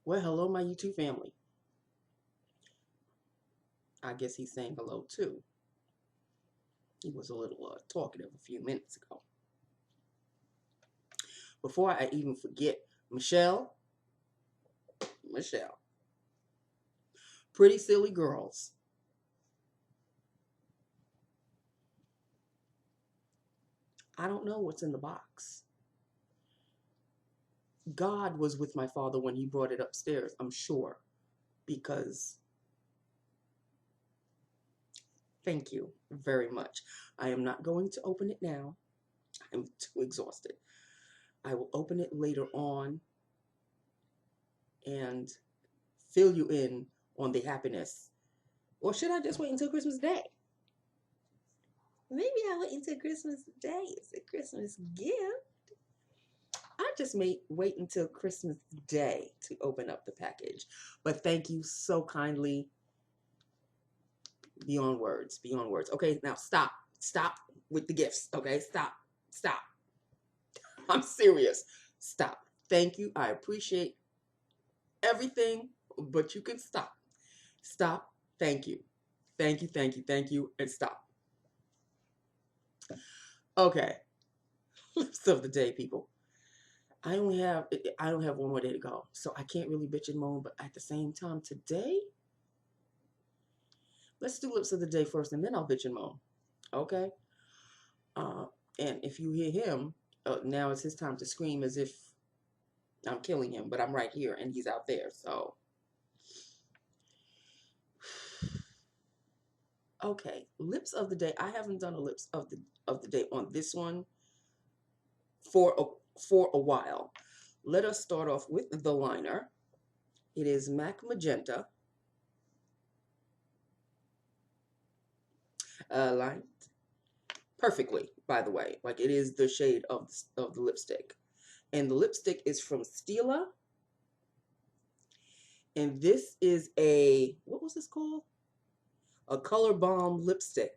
Well, hello, my YouTube family. I guess he's saying hello too. He was a little talkative a few minutes ago. Before I even forget, Michelle, pretty silly girls. I don't know what's in the box. God was with my father when he brought it upstairs, I'm sure, because thank you very much. I am not going to open it now. I'm too exhausted. I will open it later on and fill you in on the happiness. Or should I just wait until Christmas Day? Maybe I'll wait until Christmas Day. It's a Christmas gift. I just may wait until Christmas Day to open up the package. But thank you so kindly. Beyond words, beyond words. Okay, now stop. Stop with the gifts. Okay, stop. Stop. I'm serious. Stop. Thank you. I appreciate everything, but you can stop. Stop. Thank you. Thank you, thank you, thank you, and stop. Okay. Lips of the day, people. I don't have one more day to go, so I can't really bitch and moan. But at the same time, today, let's do lips of the day first, and then I'll bitch and moan. Okay. Uh, and if you hear him, now it's his time to scream as if I'm killing him, but I'm right here and he's out there. So, okay, lips of the day. I haven't done a lips of the day on this one for for a while. Let us start off with the liner. It is MAC Magenta, lined perfectly, by the way. Like it is the shade of the lipstick. And the lipstick is from Stila. And this is what was this called? A Color Balm lipstick.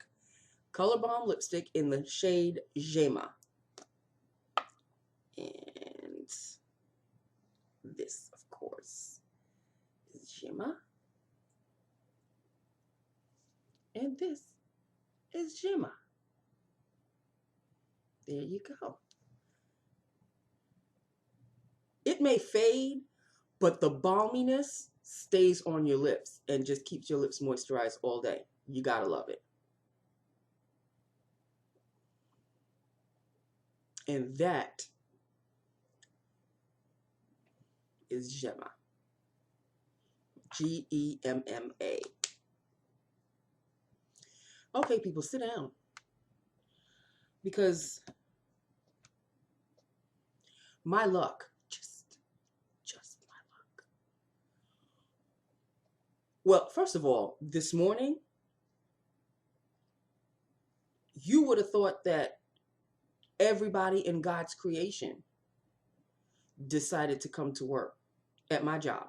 Color Balm lipstick in the shade Gemma. And this, of course, is Gemma. And this is Gemma. There you go. It may fade, but the balminess stays on your lips and just keeps your lips moisturized all day. You gotta love it. And that is Gemma. Gemma. Okay, people, sit down. Because my luck, just my luck. Well, first of all, this morning, you would have thought that everybody in God's creation decided to come to work at my job.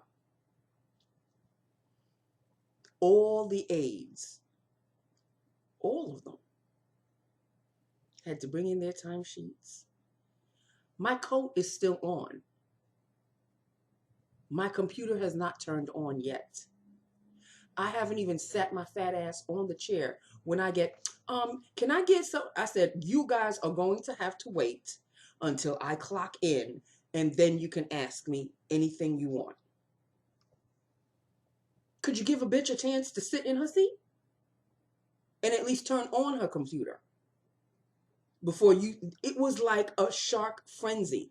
All the aides, all of them, had to bring in their timesheets. My coat is still on. My computer has not turned on yet. I haven't even sat my fat ass on the chair when I get, can I get some? I said, you guys are going to have to wait until I clock in and then you can ask me anything you want. Could you give a bitch a chance to sit in her seat and at least turn on her computer before you? It was like a shark frenzy.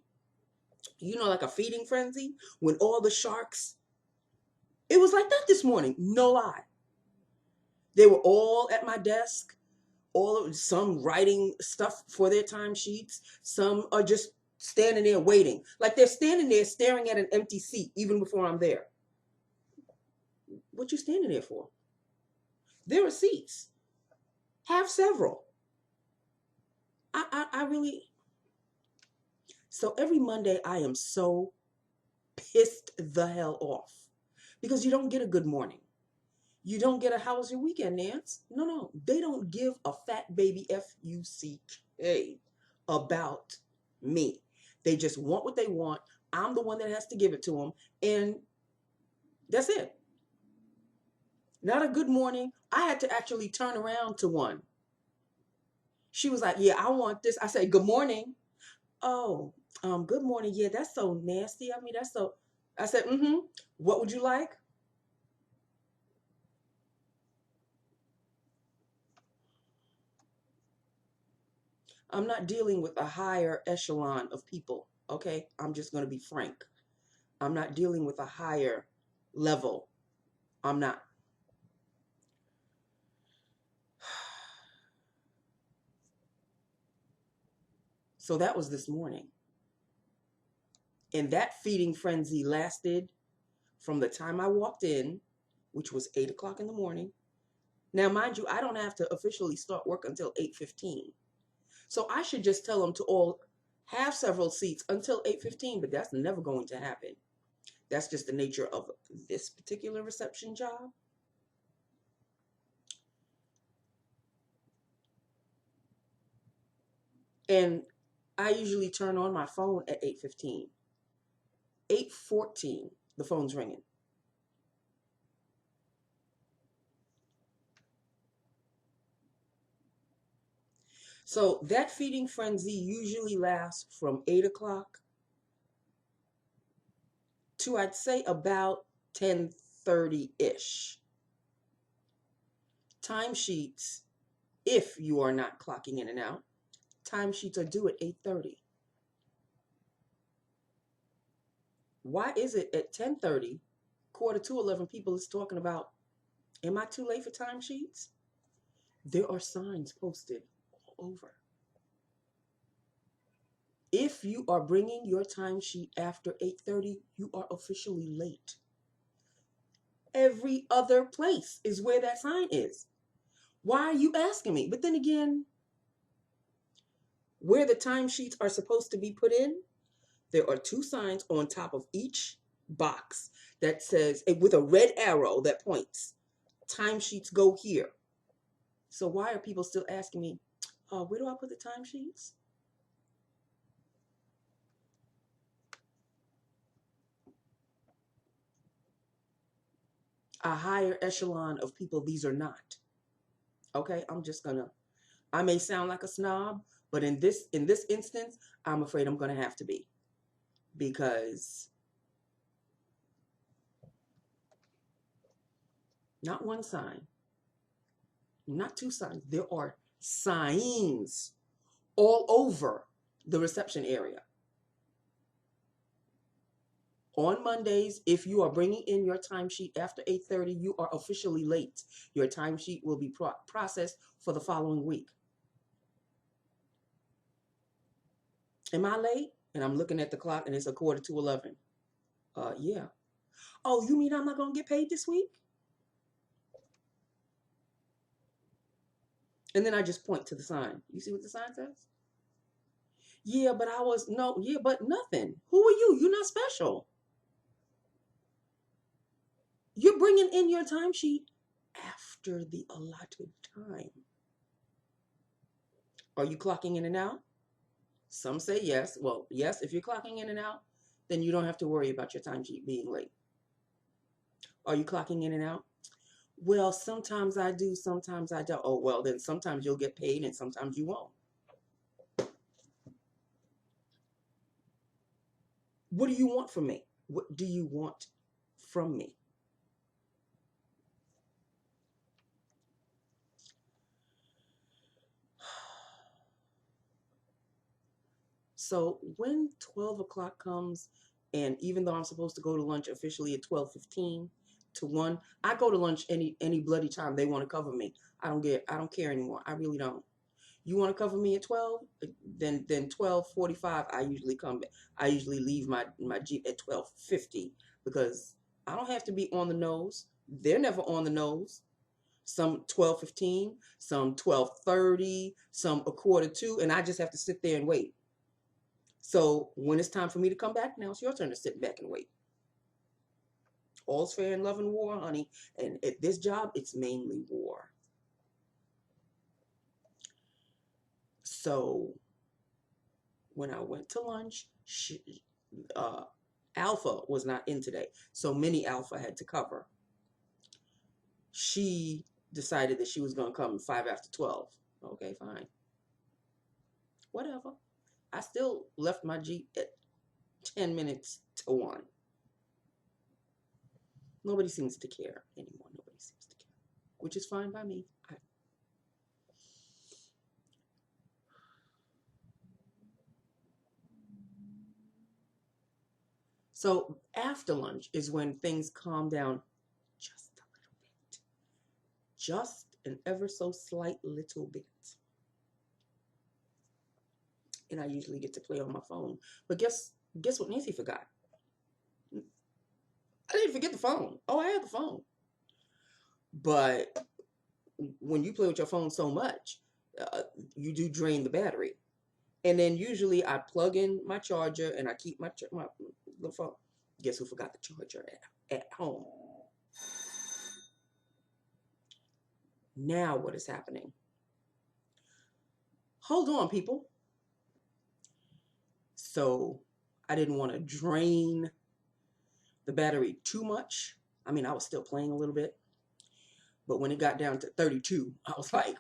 You know, like a feeding frenzy when all the sharks, it was like that this morning. No lie. They were all at my desk, some writing stuff for their timesheets. Some are just standing there waiting. Like they're standing there staring at an empty seat even before I'm there. What you standing there for? There are seats. Have several. I really. So every Monday I am so pissed the hell off because you don't get a good morning. You don't get a how was your weekend, Nance? No. They don't give a fat baby F-U-C-K about me. They just want what they want. I'm the one that has to give it to them. And That's it. Not a good morning. I had to actually turn around to one. She was like, yeah, I want this. I said, good morning. Oh, good morning. Yeah, that's so nasty. I mean, that's so. I said, mm-hmm. What would you like? I'm not dealing with a higher echelon of people. Okay. I'm just going to be frank. I'm not dealing with a higher level. I'm not. So that was this morning. And that feeding frenzy lasted from the time I walked in, which was 8 o'clock in the morning. Now, mind you, I don't have to officially start work until 8:15. So I should just tell them to all have several seats until 8:15, but that's never going to happen. That's just the nature of this particular reception job. And I usually turn on my phone at 8:15. 8:14, the phone's ringing. So that feeding frenzy usually lasts from 8 o'clock to, I'd say, about 10:30-ish. Timesheets, if you are not clocking in and out, timesheets are due at 8:30. Why is it at 10:30, quarter to 11, people is talking about, am I too late for timesheets? There are signs posted all over. If you are bringing your timesheet after 8:30, you are officially late. Every other place is where that sign is. Why are you asking me? But then again, where the timesheets are supposed to be put in, there are two signs on top of each box that says, with a red arrow that points, timesheets go here. So why are people still asking me, where do I put the timesheets? A higher echelon of people, these are not. Okay, I may sound like a snob, but in this instance, I'm afraid I'm gonna have to be, because not one sign, not two signs, there are signs all over the reception area. On Mondays, if you are bringing in your timesheet after 8:30, you are officially late. Your timesheet will be processed for the following week. Am I late? And I'm looking at the clock and it's a quarter to 11. Yeah. Oh, you mean I'm not going to get paid this week? And then I just point to the sign. You see what the sign says? Yeah, but no, yeah, but nothing. Who are you? You're not special. You're bringing in your timesheet after the allotted time. Are you clocking in and out? Some say yes. Well, yes, if you're clocking in and out, then you don't have to worry about your timesheet being late. Are you clocking in and out? Well, sometimes I do, sometimes I don't. Oh, well, then sometimes you'll get paid and sometimes you won't. What do you want from me? What do you want from me? So when 12 o'clock comes, and even though I'm supposed to go to lunch officially at 12:15 to 1, I go to lunch any bloody time they want to cover me. I don't care anymore. I really don't. You want to cover me at 12? Then 12:45 I usually come back. I usually leave my Jeep at 12:50 because I don't have to be on the nose. They're never on the nose. Some 12:15, some 12:30, some a quarter to, and I just have to sit there and wait. So when it's time for me to come back, now it's your turn to sit back and wait. All's fair in love and war, honey. And at this job, it's mainly war. So when I went to lunch, uh, Alpha was not in today, so Mini Alpha had to cover. She decided that she was going to come 5 after 12. Okay, fine. Whatever. I still left my Jeep at 10 minutes to 1. Nobody seems to care anymore. Nobody seems to care, which is fine by me. So after lunch is when things calm down just a little bit. Just an ever so slight little bit. And I usually get to play on my phone. But guess what Nancy forgot? I didn't forget the phone. Oh, I had the phone. But when you play with your phone so much, you do drain the battery. And then usually I plug in my charger and I keep my the phone. Guess who forgot the charger at home? Now what is happening? Hold on, people. So I didn't want to drain the battery too much. I mean, I was still playing a little bit. But when it got down to 32, I was like,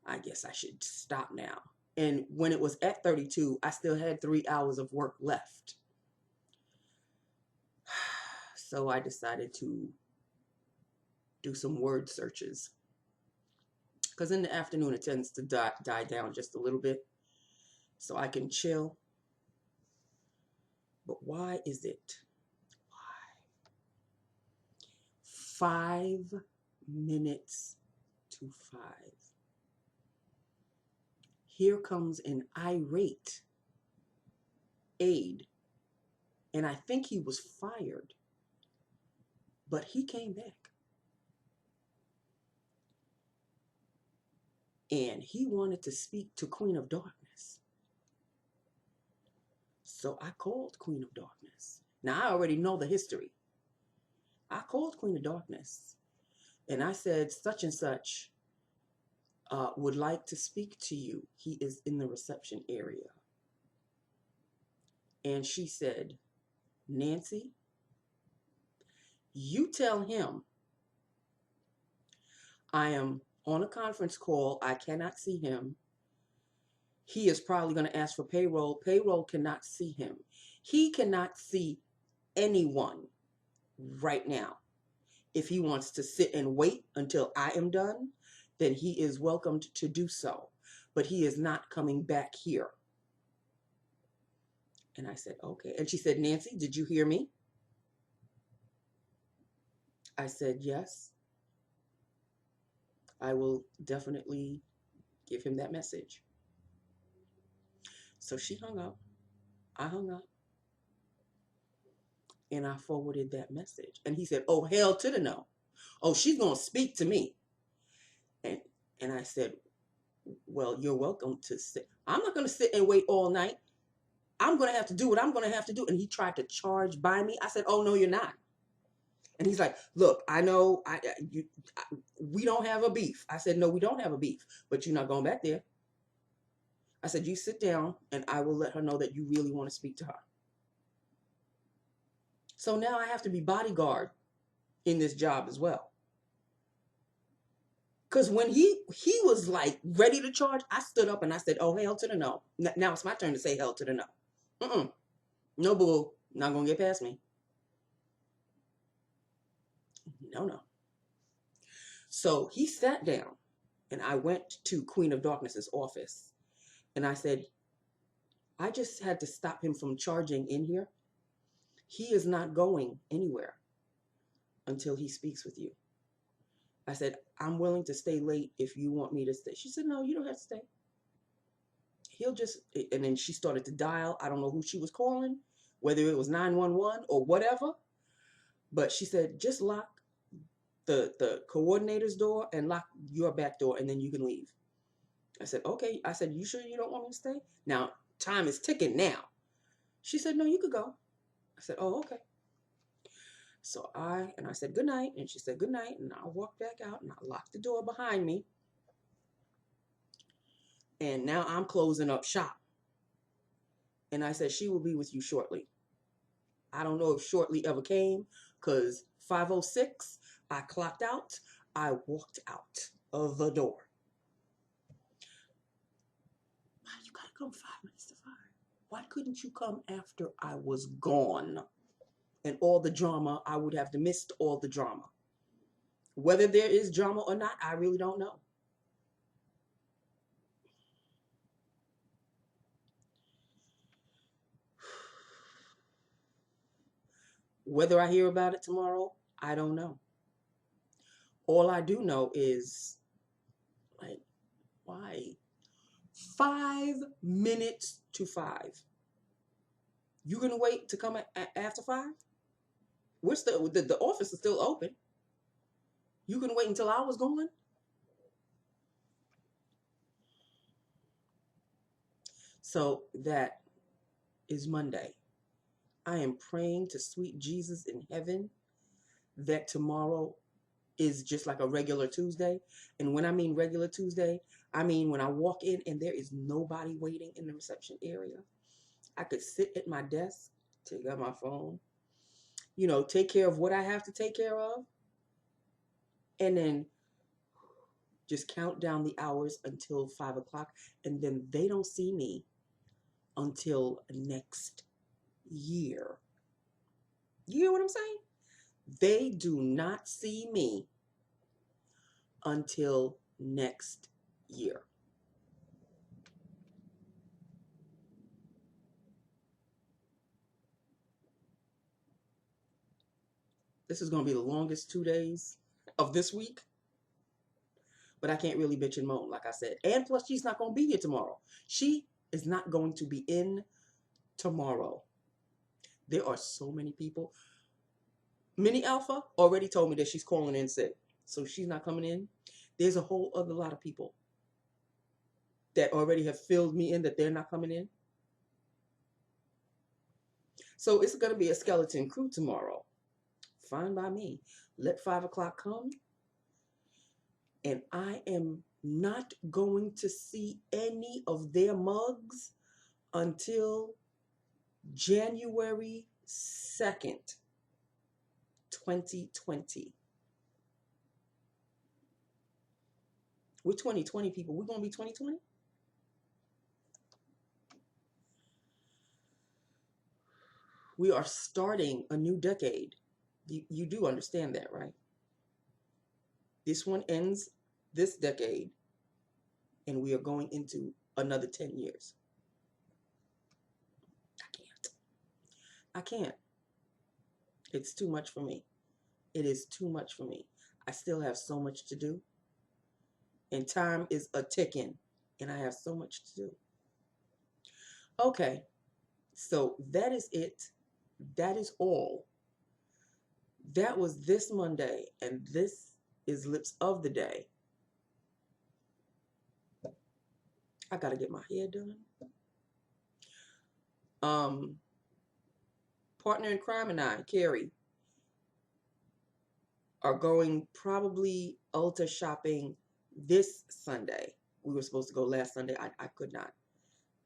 I guess I should stop now. And when it was at 32, I still had 3 hours of work left. So I decided to do some word searches. Because in the afternoon, it tends to die down just a little bit. So I can chill. But why is it? Why? 5 minutes to 5. Here comes an irate aide. And I think he was fired. But he came back. And he wanted to speak to Queen of Darkness. So I called Queen of Darkness. Now, I already know the history. I called Queen of Darkness. And I said, such and such would like to speak to you. He is in the reception area. And she said, Nancy, you tell him I am on a conference call. I cannot see him. He is probably going to ask for payroll. Payroll cannot see him. He cannot see anyone right now. If he wants to sit and wait until I am done, then he is welcomed to do so. But he is not coming back here. And I said, okay. And she said, Nancy, did you hear me? I said, yes. I will definitely give him that message. So she hung up. I hung up. And I forwarded that message. And he said, oh, hell to the no. Oh, she's going to speak to me. And I said, well, you're welcome to sit. I'm not going to sit and wait all night. I'm going to have to do what I'm going to have to do. And he tried to charge by me. I said, oh, no, you're not. And he's like, look, I know we don't have a beef. I said, no, we don't have a beef, but you're not going back there. I said, you sit down and I will let her know that you really want to speak to her. So now I have to be bodyguard in this job as well. Because when he was like ready to charge, I stood up and I said, oh, hell to the no. Now it's my turn to say hell to the no. No, boo. Not going to get past me. No. So he sat down and I went to Queen of Darkness's office and I said, I just had to stop him from charging in here. He is not going anywhere until he speaks with you. I said, I'm willing to stay late if you want me to stay. She said, no, you don't have to stay. He'll just, and then she started to dial. I don't know who she was calling, whether it was 911 or whatever. But she said, just lock the coordinator's door and lock your back door and then you can leave. I said, okay. I said, you sure you don't want me to stay? Now, time is ticking now. She said, no, you could go. I said, oh, okay. So I said, good night. And she said, good night. And I walked back out and I locked the door behind me. And now I'm closing up shop. And I said, she will be with you shortly. I don't know if shortly ever came, because 5:06, I clocked out. I walked out of the door. Why you gotta come 5 minutes to 5? Why couldn't you come after I was gone? And all the drama, I would have missed all the drama. Whether there is drama or not, I really don't know. Whether I hear about it tomorrow, I don't know. All I do know is, like, why? 5 minutes to 5. You gonna wait to come after 5? We're still, the office is still open. You can wait until I was gone? So that is Monday. I am praying to sweet Jesus in heaven that tomorrow is just like a regular Tuesday. And when I mean regular Tuesday, I mean when I walk in and there is nobody waiting in the reception area. I could sit at my desk, take out my phone, take care of what I have to take care of, and then just count down the hours until 5 o'clock. And then they don't see me until next year. You hear what I'm saying? They do not see me until next year. This is going to be the longest 2 days of this week, but I can't really bitch and moan, like I said. And plus, she's not going to be here tomorrow. She is not going to be in tomorrow. There are so many people. Mini Alpha already told me that she's calling in sick, so she's not coming in. There's a whole other lot of people that already have filled me in that they're not coming in. So it's going to be a skeleton crew tomorrow. Fine by me. Let 5 o'clock come, and I am not going to see any of their mugs until January 2nd, 2020. We're 2020 people. We're going to be 2020? We are starting a new decade. You do understand that, right? This one ends this decade, and we are going into another 10 years. I can't. It's too much for me. It is too much for me. I still have so much to do, and time is a ticking, and I have so much to do. Okay, so that is it. That is all. That was this Monday, and this is Lips of the Day. I gotta get my hair done. Partner in crime and I, Carrie, are going probably Ulta shopping this Sunday. We were supposed to go last Sunday. I could not.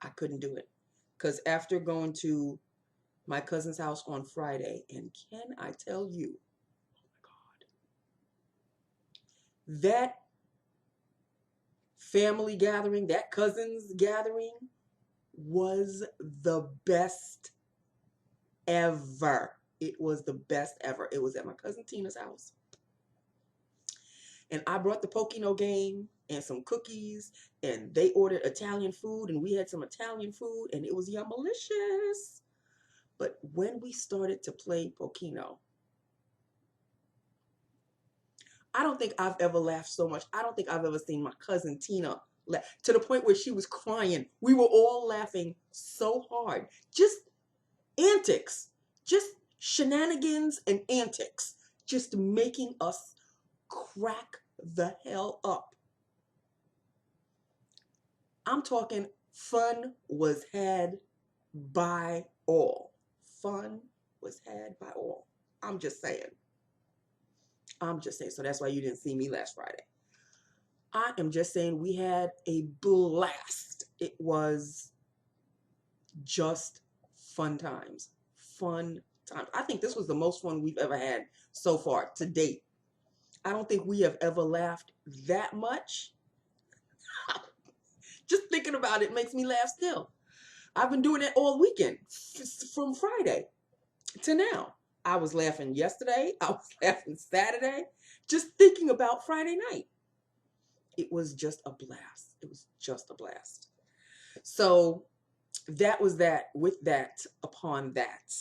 I couldn't do it. Because after going to my cousin's house on Friday, and can I tell you, oh my God, that family gathering, that cousins gathering was the best ever. It was the best ever. It was at my cousin Tina's house. And I brought the Pokino game and some cookies, and they ordered Italian food, and we had some Italian food, and it was yummalicious. But when we started to play Pokino, I don't think I've ever laughed so much. I don't think I've ever seen my cousin Tina laugh to the point where she was crying. We were all laughing so hard. Just antics, just shenanigans and antics, just making us crack the hell up. I'm talking fun was had by all. Fun was had by all. I'm just saying. So that's why you didn't see me last Friday. I am just saying we had a blast. It was Just fun times. Fun times. I think this was the most fun we've ever had so far to date. I don't think we have ever laughed that much. Just thinking about it makes me laugh still. I've been doing it all weekend from Friday to now. I was laughing yesterday. I was laughing Saturday. Just thinking about Friday night. It was just a blast. It was just a blast. So that was that. With that, upon that,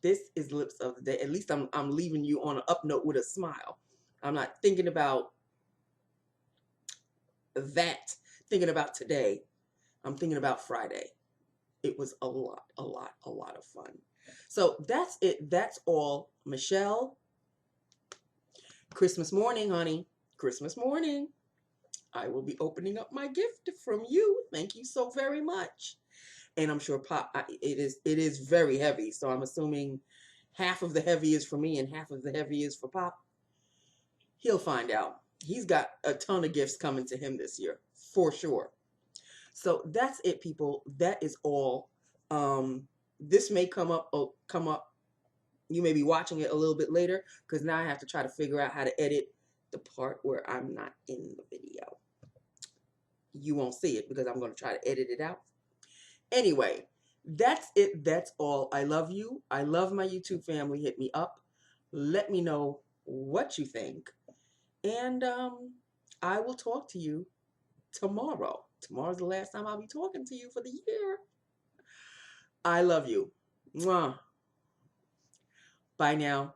this is Lips of the Day. At least I'm leaving you on an up note with a smile. I'm not thinking about that. Thinking about today. I'm thinking about Friday. It was a lot of fun. So that's it. That's all. Michelle, Christmas morning, honey. Christmas morning. I will be opening up my gift from you. Thank you so very much. And I'm sure Pop, it is very heavy. So I'm assuming half of the heavy is for me and half of the heavy is for Pop. He'll find out. He's got a ton of gifts coming to him this year, for sure. So that's it, people. That is all. This may come up. You may be watching it a little bit later because now I have to try to figure out how to edit the part where I'm not in the video. You won't see it because I'm going to try to edit it out. Anyway, that's it. That's all. I love you. I love my YouTube family. Hit me up. Let me know what you think. And I will talk to you tomorrow. Tomorrow's the last time I'll be talking to you for the year. I love you. Mwah. Bye now.